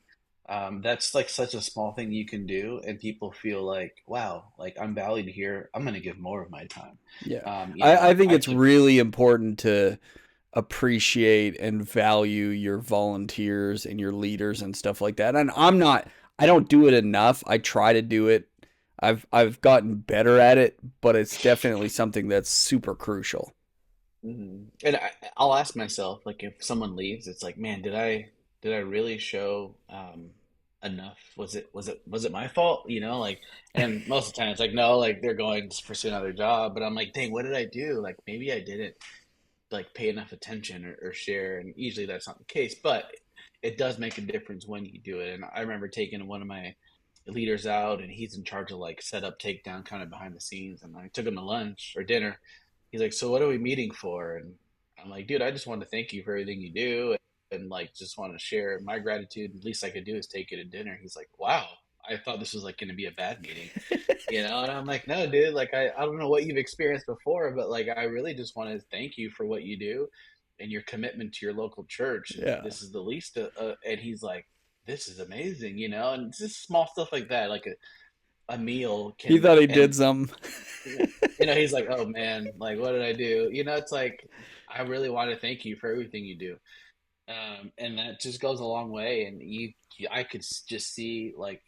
That's like such a small thing you can do, and people feel like, wow, like I'm valued here. I'm going to give more of my time. Yeah. I Like think I it's took, really important to appreciate and value your volunteers and your leaders and stuff like that. And I don't do it enough. I try to do it. I've gotten better at it, but it's definitely something that's super crucial. and I'll ask myself, like, if someone leaves, it's like, man, did I really show enough? Was it my fault? Like, and most of the time it's like, no, like they're going to pursue another job. But I'm like, dang, what did I do? Like, maybe I didn't like pay enough attention or share, and usually that's not the case, but it does make a difference when you do it. And I remember taking one of my leaders out, and he's in charge of like setup takedown kind of behind the scenes, and I took him to lunch or dinner. He's like, so what are we meeting for? And I'm like, dude, I just want to thank you for everything you do, and like just want to share my gratitude. The least I could do is take you to dinner. He's like, wow, I thought this was like going to be a bad meeting. And I'm like, no, dude, like I don't know what you've experienced before, but like I really just want to thank you for what you do and your commitment to your local church. And Yeah. this is the least. And he's like, this is amazing, and it's just small stuff like that, like a meal He can. thought he did And some. he's like, oh man, like what did I do? It's like I really want to thank you for everything you do. And that just goes a long way. And I could just see like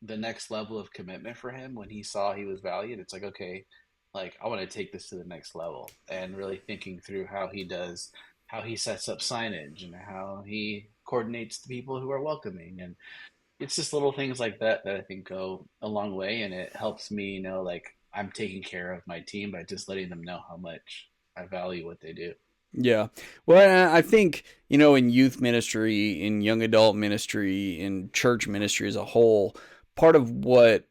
the next level of commitment for him when he saw he was valued. It's like, okay, like I want to take this to the next level, and really thinking through how he sets up signage and how he coordinates the people who are welcoming. And it's just little things like that that I think go a long way. And it helps me know, like I'm taking care of my team by just letting them know how much I value what they do. Yeah. Well, I think, in youth ministry, in young adult ministry, in church ministry as a whole, part of what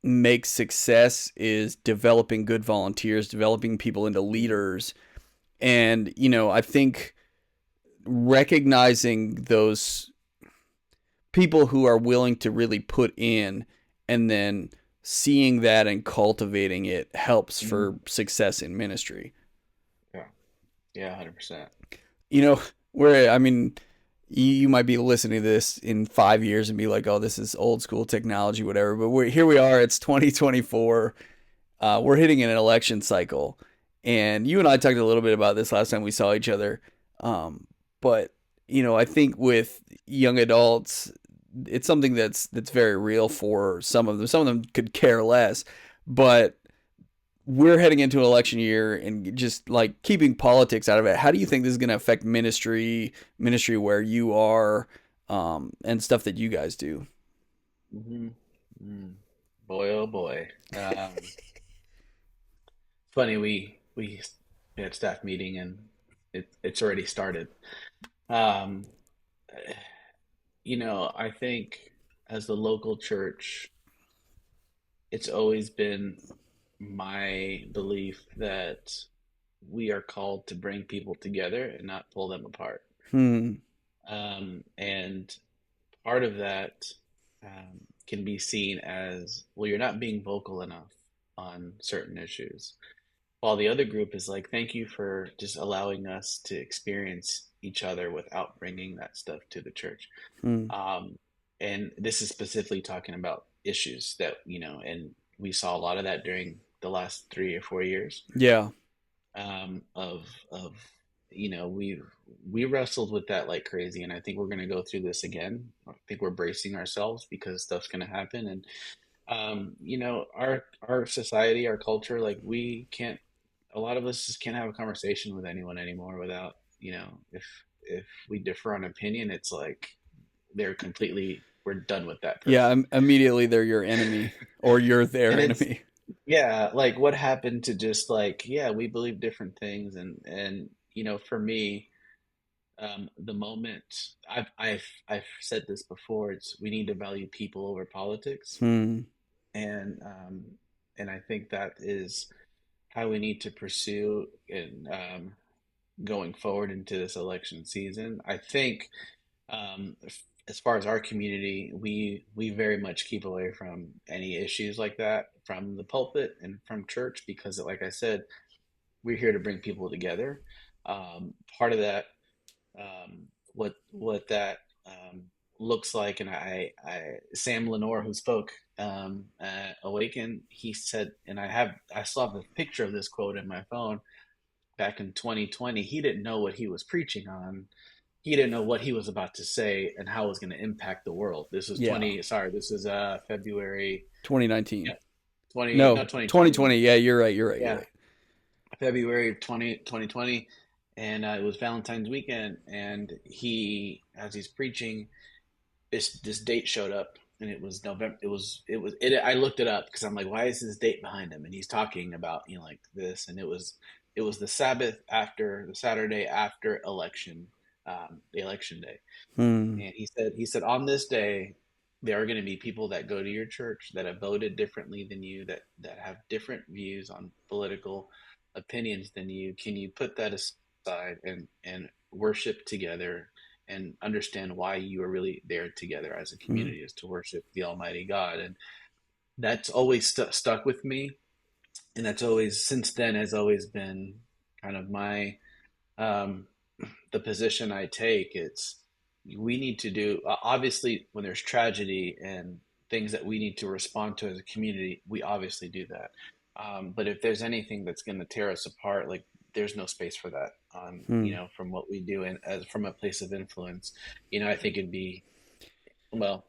makes success is developing good volunteers, developing people into leaders. And, I think recognizing those people who are willing to really put in and then seeing that and cultivating it helps Mm-hmm. for success in ministry. Yeah. Yeah, 100%. You know, where I mean, you might be listening to this in 5 years and be like, "Oh, this is old school technology, whatever." But here we are. It's 2024. We're hitting an election cycle, and you and I talked a little bit about this last time we saw each other. But I think with young adults, it's something that's very real for some of them. Some of them could care less, but we're heading into an election year and just like keeping politics out of it. How do you think this is going to affect ministry where you are, and stuff that you guys do? Mm-hmm. Mm. Boy, oh boy. Funny, we had staff meeting, and it's already started. Um, I think as the local church, it's always been my belief that we are called to bring people together and not pull them apart. Hmm. And part of that can be seen as, well, you're not being vocal enough on certain issues. While the other group is like, thank you for just allowing us to experience each other without bringing that stuff to the church. Hmm. Um, and this is specifically talking about issues that, and we saw a lot of that during the last 3 or 4 years, Yeah. of we wrestled with that like crazy. And I think we're going to go through this again. I think we're bracing ourselves because stuff's going to happen. And our society, our culture, like we can't, a lot of us just can't have a conversation with anyone anymore without, if we differ on opinion, it's like we're done with that Yeah. person. Immediately they're your enemy or you're their And it's, enemy. yeah, like what happened to just like, yeah, we believe different things. And for me, the moment I've said this before, it's we need to value people over politics. Hmm. And I think that is how we need to pursue and going forward into this election season. I think Um, as far as our community, we very much keep away from any issues like that from the pulpit and from church because, like I said, we're here to bring people together. Part of that, what that looks like, and Sam Lenore, who spoke at Awaken, he said, and I still have a picture of this quote in my phone back in 2020. He didn't know what he was preaching on. He didn't know what he was about to say and how it was going to impact the world. This was Yeah, February, 2019. yeah, 20, no, No, 2020. 2020. Yeah, you're right. You're right. You're Yeah, right. February of 2020. And it was Valentine's weekend. And as he's preaching, this date showed up, and it was November. I looked it up because I'm like, why is this date behind him? And he's talking about, like this, and it was the Sabbath after the Saturday after election, the election day. Hmm. And he said on this day there are going to be people that go to your church that have voted differently than you, that have different views on political opinions than you. Can you put that aside and worship together and understand why you are really there together as a Hmm. community, is to worship the Almighty God? And that's always stuck with me, and that's always since then has always been kind of my um, the position I take. It's we need to do obviously when there's tragedy and things that we need to respond to as a community, we obviously do that. But if there's anything that's going to tear us apart, like there's no space for that. Hmm. From what we do and as from a place of influence, I think it'd be well,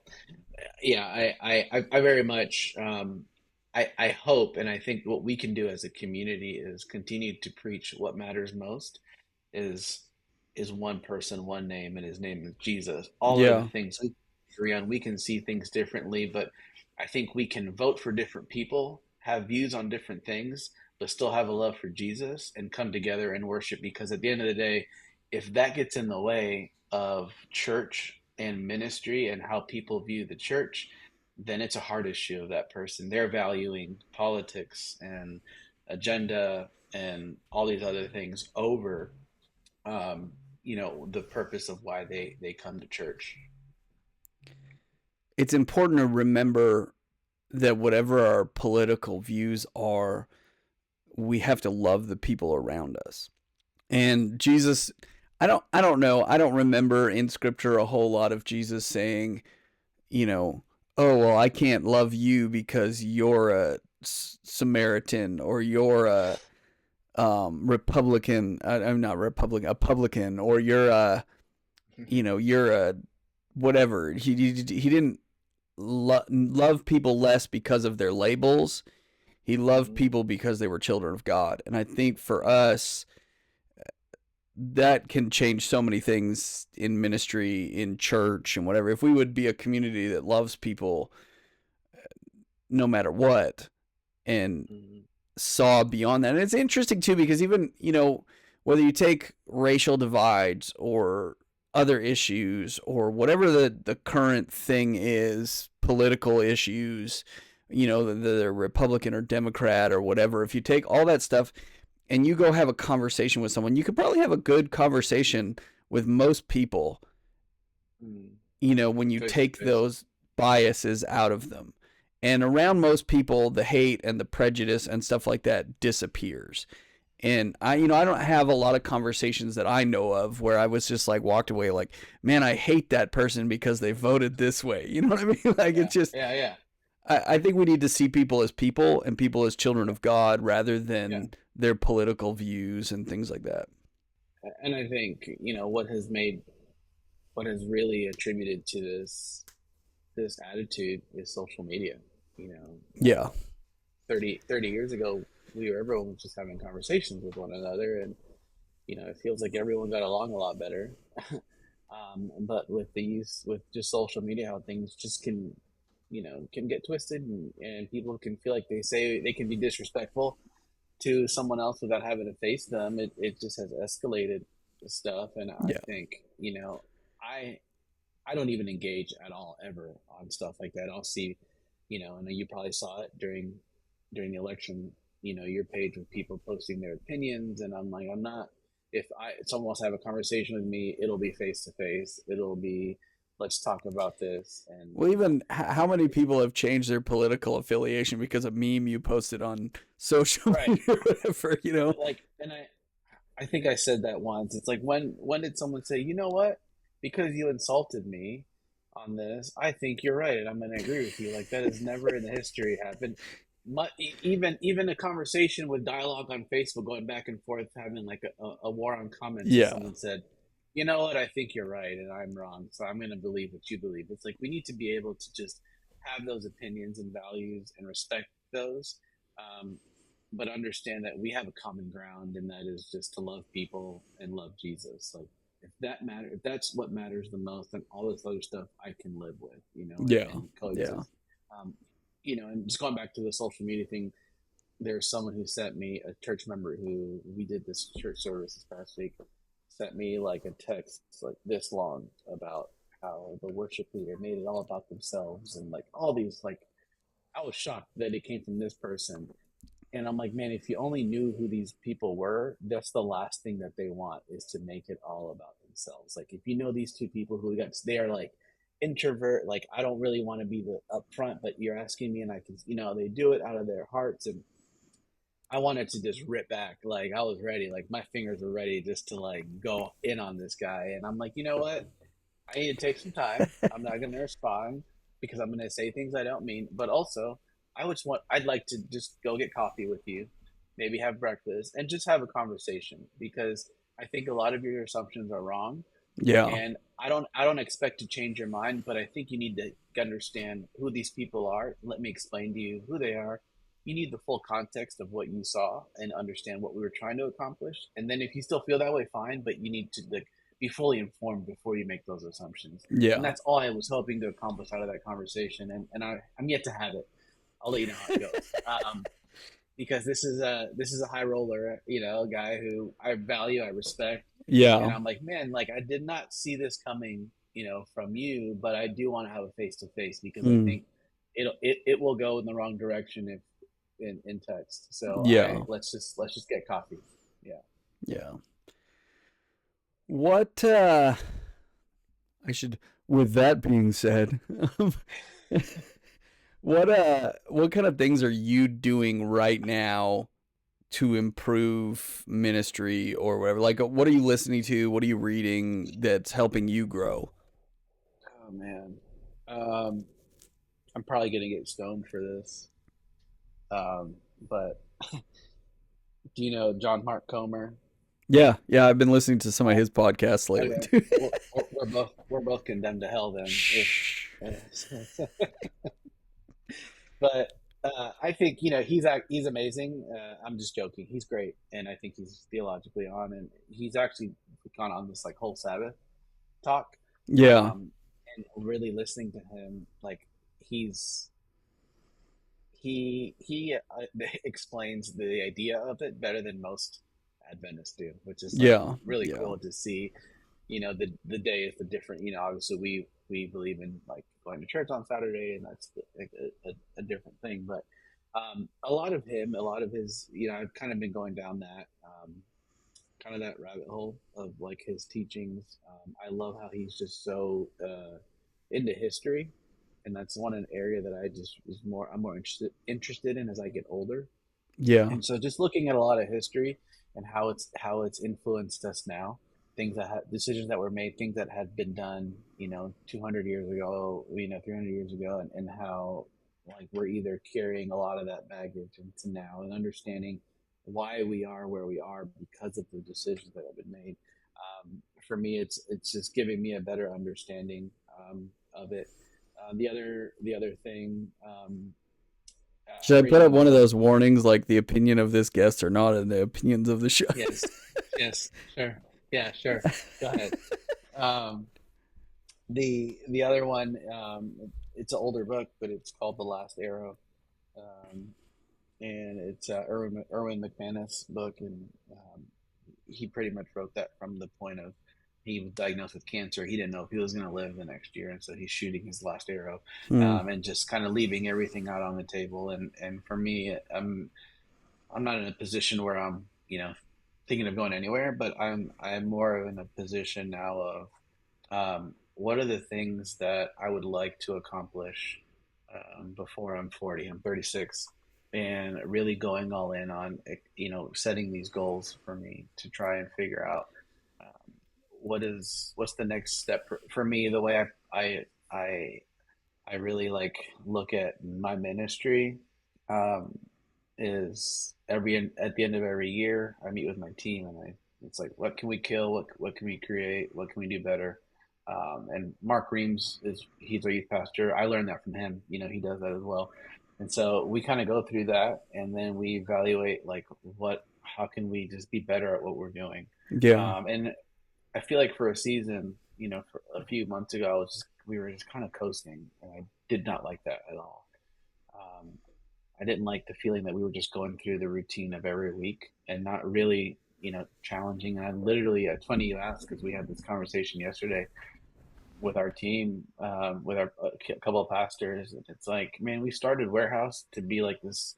yeah, I very much I hope and I think what we can do as a community is continue to preach what matters most is one person, one name, and his name is Jesus. All other Yeah. things we agree on. We can see things differently, but I think we can vote for different people, have views on different things, but still have a love for Jesus and come together and worship. Because at the end of the day, if that gets in the way of church and ministry and how people view the church, then it's a heart issue of that person. They're valuing politics and agenda and all these other things over um, the purpose of why they come to church. It's important to remember that whatever our political views are, we have to love the people around us. And Jesus, I don't know. I don't remember in scripture a whole lot of Jesus saying, you know, oh, well, I can't love you because you're a Samaritan or you're a Republican. I'm not Republican, a publican, or you're a, you're a whatever. He didn't love people less because of their labels. He loved Hmm. people because they were children of God. And I think for us, that can change so many things in ministry, in church, and whatever. If we would be a community that loves people no matter what and Hmm. saw beyond that. And it's interesting too because even, whether you take racial divides or other issues or whatever the current thing is, political issues, the Republican or Democrat or whatever, if you take all that stuff and you go have a conversation with someone, you could probably have a good conversation with most people, Hmm. when you Face to take face. those biases out of them. And around most people, the hate and the prejudice and stuff like that disappears. And I don't have a lot of conversations that I know of where I was just like walked away like, man, I hate that person because they voted this way. You know what I mean? Like Yeah, it's just, yeah, yeah, I think we need to see people and people as children of God rather yeah. than their political views and things like that. And I think what has really attributed to this attitude is social media. You know, Yeah. 30 years ago, everyone was just having conversations with one another, and it feels like everyone got along a lot better. But with just social media, how things just can get twisted, and people can feel like they can be disrespectful to someone else without having to face them. It just has escalated stuff, and I Yeah. think I I don't even engage at all ever on stuff like that. I'll see, I know you probably saw it during the election, your page with people posting their opinions, and I'm like, I'm not. if someone wants to have a conversation with me, it'll be face to face. It'll be, let's talk about this. And Well, even how many people have changed their political affiliation because of meme you posted on social right, media or whatever, you know? like, and I think I said that once. It's like, when did someone say, you know what? Because you insulted me on this, I think you're right, and I'm going to agree with you. Like, that has never in the history happened. Even a conversation with dialogue on Facebook, going back and forth, having like a war on comments, and Yeah. someone said, you know what? I think you're right, and I'm wrong. So I'm going to believe what you believe. It's like we need to be able to just have those opinions and values and respect those. Um, but understand that we have a common ground, and that is just to love people and love Jesus. Like, if that's what matters the most, then all this other stuff I can live with, Yeah. and Yeah. coexist. Um, and just going back to the social media thing, there's someone who sent me, a church member who we did this church service this past week, sent me like a text like this long about how the worship leader made it all about themselves, and like all these, like, I was shocked that it came from this person. And I'm like, man, if you only knew who these people were, that's the last thing that they want, is to make it all about themselves. Like, if you know these two people who got, they are like introvert, like, I don't really want to be the upfront, but you're asking me, and I can, they do it out of their hearts. And I wanted to just rip back. Like, I was ready. Like, my fingers were ready just to like go in on this guy. And I'm like, you know what? I need to take some time. I'm not going to respond because I'm going to say things I don't mean. But also, I'd like to just go get coffee with you, maybe have breakfast, and just have a conversation, because I think a lot of your assumptions are wrong. Yeah. And I don't expect to change your mind, but I think you need to understand who these people are. Let me explain to you who they are. You need the full context of what you saw and understand what we were trying to accomplish. And then if you still feel that way, fine, but you need to like be fully informed before you make those assumptions. And Yeah. that's all I was hoping to accomplish out of that conversation. And I'm yet to have it. I'll let you know how it goes. Because this is a high roller, a guy who I value, I respect, and Yeah. I'm like, man, like, I did not see this coming, from you, but I do want to have a face to face, because I Mm. think it will go in the wrong direction if in text. So I Yeah. let's just get coffee. Yeah. Yeah. What I should with that being said, what kind of things are you doing right now to improve ministry or whatever? Like what are you listening to? What are you reading that's helping you grow? Oh man, um, I'm probably gonna get stoned for this. But do you know John Mark Comer? Yeah, yeah, I've been listening to some of Yeah. his podcasts lately Okay. too. We're both condemned to hell then. If Shh. but I think he's amazing. I'm just joking. He's great, and I think he's theologically on, and he's actually gone on this like whole Sabbath talk, Yeah. and really listening to him, like, he's he explains the idea of it better than most Adventists do, which is like Yeah. really Yeah. cool to see. The day is the different. Obviously we believe in like going to church on Saturday, and that's like a different thing. But a lot of his, I've kind of been going down that kind of that rabbit hole of like his teachings. I love how he's just so into history, and that's one an area that I'm more interested in as I get older. Yeah. And so just looking at a lot of history and how it's influenced us now, decisions that were made, things that had been done, 200 years ago, 300 years ago, and how like we're either carrying a lot of that baggage into now, and understanding why we are where we are because of the decisions that have been made. For me, it's just giving me a better understanding of it. The other thing, Should I'm I put reading up one of another. those warnings like the opinion of this guest or not in the opinions of the show? Yes, yes, sure, yeah, sure. Go ahead. Um, the other one, it's an older book, but it's called The Last Arrow, um, and it's Erwin McManus book, and he pretty much wrote that from the point of, he was diagnosed with cancer. He didn't know if he was going to live the next year, and so he's shooting his last arrow, Hmm. and just kind of leaving everything out on the table. And for me, I'm not in a position where I'm thinking of going anywhere, but I'm more in a position now of what are the things that I would like to accomplish before I'm 40? I'm 36, and really going all in on setting these goals for me to try and figure out what's the next step for me. The way I I really like look at my ministry um, is every at the end of every year I meet with my team and I it's like what can we kill, what can we create, what can we do better. And Mark Reams he's our youth pastor. I learned that from him. He does that as well. And so we kind of go through that and then we evaluate like what how can we just be better at what we're doing. Yeah. And I feel like for a season, for a few months ago, we were just kind of coasting, and I did not like that at all. Um, I didn't like the feeling that we were just going through the routine of every week and not really, challenging. And I literally, it's funny you asked because we had this conversation yesterday with our team, with our a couple of pastors. And it's like, man, we started Warehouse to be like this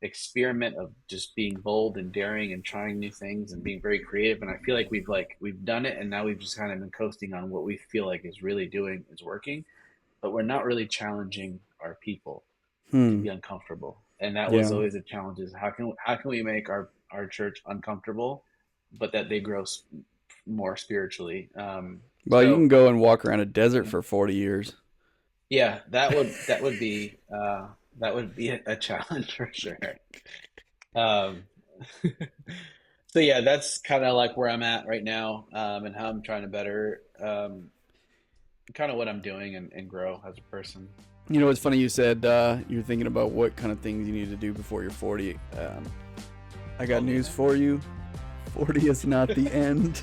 experiment of just being bold and daring and trying new things and being very creative. And I feel like we've done it, and now we've just kind of been coasting on what we feel like is really doing is working, but we're not really challenging our people to Hmm. be uncomfortable. And that was Yeah. always a challenge: is how can we make our church uncomfortable, but that they grow more spiritually. Well, you So can go and walk around a desert for 40 years. yeah, that would be a challenge for sure. Um, so yeah, that's kind of like where I'm at right now, and how I'm trying to better, kind of what I'm doing and grow as a person. You know, it's funny you said you're thinking about what kind of things you need to do before you're 40. I got Totally, news man. for you. 40 is not the end.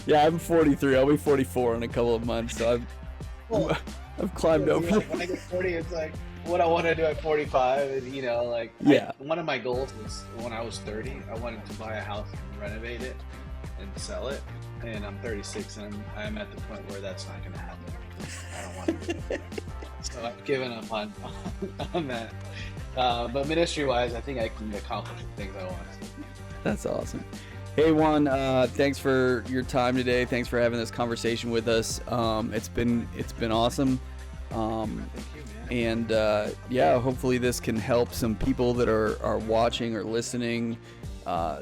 Yeah, I'm 43. I'll be 44 in a couple of months. So Well, I've yeah, climbed see, over. like when I get 40, it's like what I want to do at 45, and like Yeah. one of my goals was when I was 30, I wanted to buy a house and renovate it and sell it, and I'm 36, and I'm at the point where that's not going to happen. I don't want to do it. So I've given up on on that. But ministry wise, I think I can accomplish the things I want to. That's awesome. Hey Juan, thanks for your time today. Thanks for having this conversation with us. It's been awesome. Thank you, man. And yeah, hopefully this can help some people that are watching or listening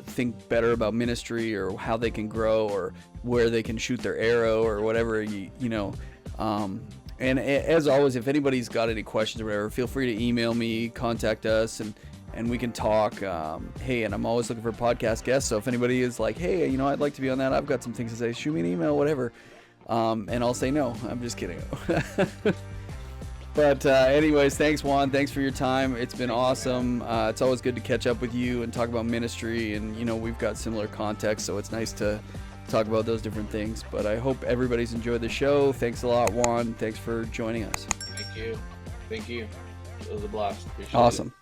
think better about ministry or how they can grow or where they can shoot their arrow or whatever you know. And as always, if anybody's got any questions or whatever, feel free to email me, contact us, and we can talk. Hey, and I'm always looking for podcast guests. So if anybody is like, hey, I'd like to be on that, I've got some things to say, shoot me an email, whatever. And I'll say no. I'm just kidding. But anyways, thanks Juan. Thanks for your time. It's been Thank you, man. awesome. It's always good to catch up with you and talk about ministry. And we've got similar contexts, so it's nice to talk about those different things. But I hope everybody's enjoyed the show. Thanks a lot, Juan. Thanks for joining us. Thank you. Thank you. It was a blast. Appreciate it. Awesome.